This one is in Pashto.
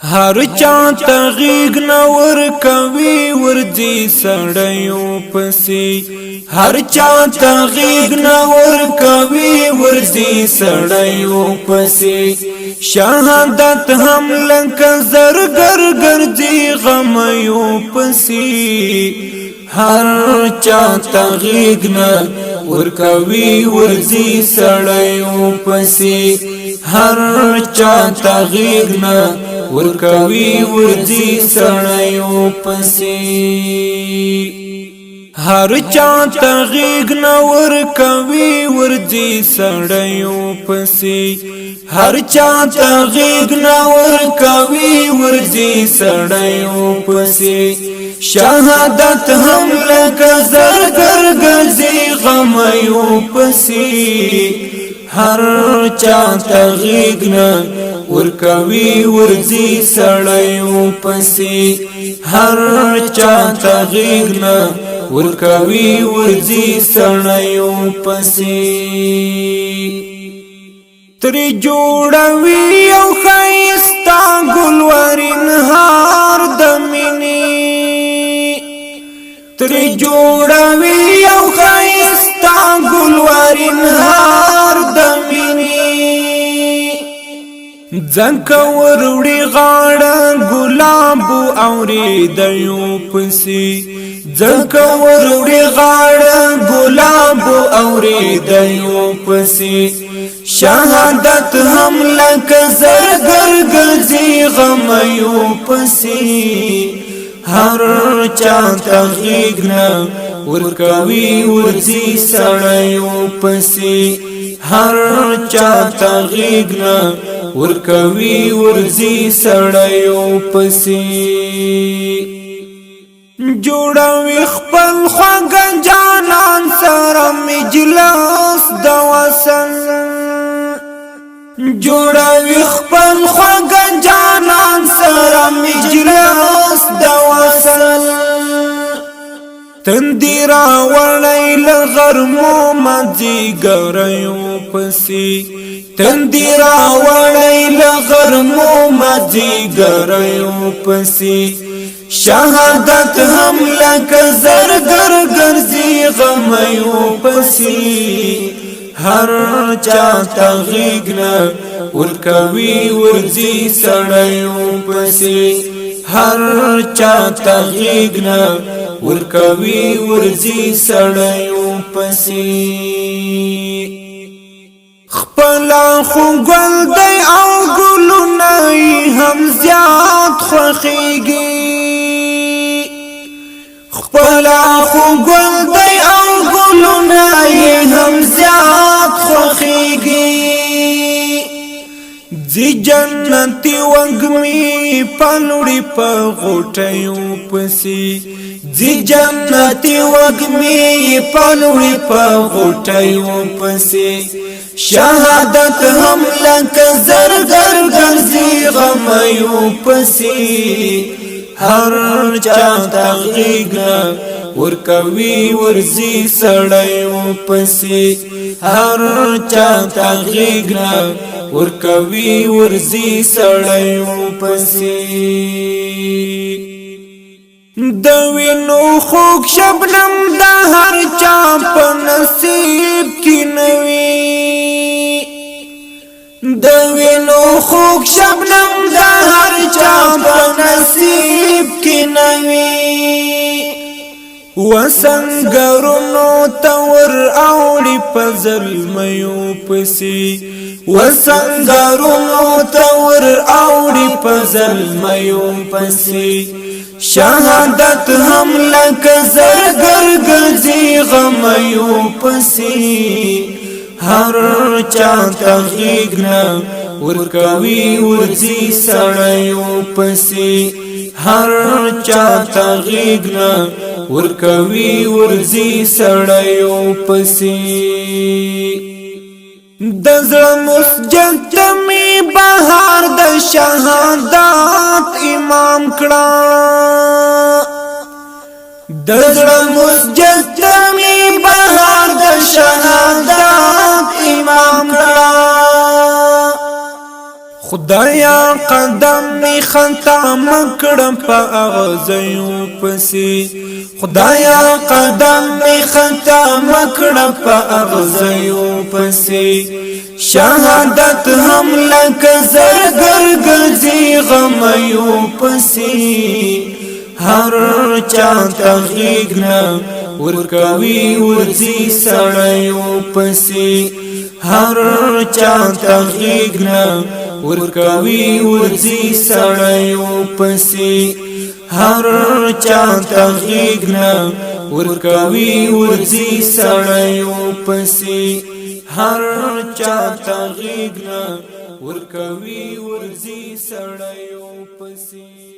هر چا تغیگ نور کوي ورځي سړیو پسې هر چا تغیگ نور کوي ورځي سړیو پسې شهادت هم لکه زرګر ګرځي غمیو پسې هر چا تغیگ نور کوي ورځي سړیو پسې هر چا تغیگ ورکوي ورځي سړیو پسې هر چا تغیگ نور کوي ورځي سړیو پسې هر چا تغیگ نور کوي ورځي سړیو پسې شهادت هم لکه زرګر ګرځي غمیو پسې هر چا تغیگ ورکوي ورځي سړیو پسې هر چا تغیگ ورکوي ورځي سړیو پسې تری جوړوي او خایستا ګلورین هار د مینې تری جوړوي او خایستا ګلورین هار د ځکه وروړي غاړه ګلاب اورېدیو پسې ځکه وروړي غاړه ګلاب اورېدیو پسې شهادت هم لکه زرګر ګرځي غمیو پسې هر چا تغیگ ورکوي ورځي سړیو پسې هر چا تغیگ ورکوي ورځي سړیو پسې جوړوي خپل خواږه جانان سره مجلس د وصل جوړوي خپل خواږه جانان سره مجلس د وصل تندیرا وړی لغرمو مځي ګریو پسې تندیرا وړی لغرمو مځي ګریو پسې شهادت هم لکه زرګر ګرځي غمیو پسې هر چا تغیگ ورکوي ورځي سړیو پسې هر چا تغیگ ورکوي ورځي سړیو پسې خپلا خو ګل دی او ګلونه هم زیات خوښیږي خپلا خو ګل دی او ګلونه هم زیات خوښیږي زی جنتی وګمی پلوړي په غوټیو پسې زی جنتی وګمی پلوړي په غوټیو پسې شهادت هم لکه زرګر ګرځي غمیو پسې هر چا تغیگ ورکوي ورځي سړیو پسې هر چا تغیگ ورکوي ورځي سړیو پسې د وینو خوږ شبنم د هر چا په نصیب کې نوي د وینو خوږ شبنم د هر چا په نصیب کې نوي وسنګرونو تور اوړي په ظلمیو پسې وسنګرونو تور اوړي په ظلمیو پسې شهادت هم لکه زرګر ګرځي غمیو پسې هر چا تغیگ ورکوي ورځي سړیو پسې هر چا تغیگ ورکوي ورځي سړیو پسې د زړه مسجد می بهار د شهادت امام کړه د زړه مسجد می بهار د شهادت امام کړه خدایا قدم می خطا مکړه په اغزیو پسې خدایا قدم می خطا مکړه په اغزیو پسې شهادت هم لکه زرګر ګرځي غمیو پسې هر چا تغیګ نه ورکوي ورځي سړیو پسې هر چا تغیګ نه ورکوي ورځي سړیو پسې هر چا تغیګ نه ورکوي ورځي سړیو پسې هر چا تغیګ نه ورکوي ورځي سړیو پسې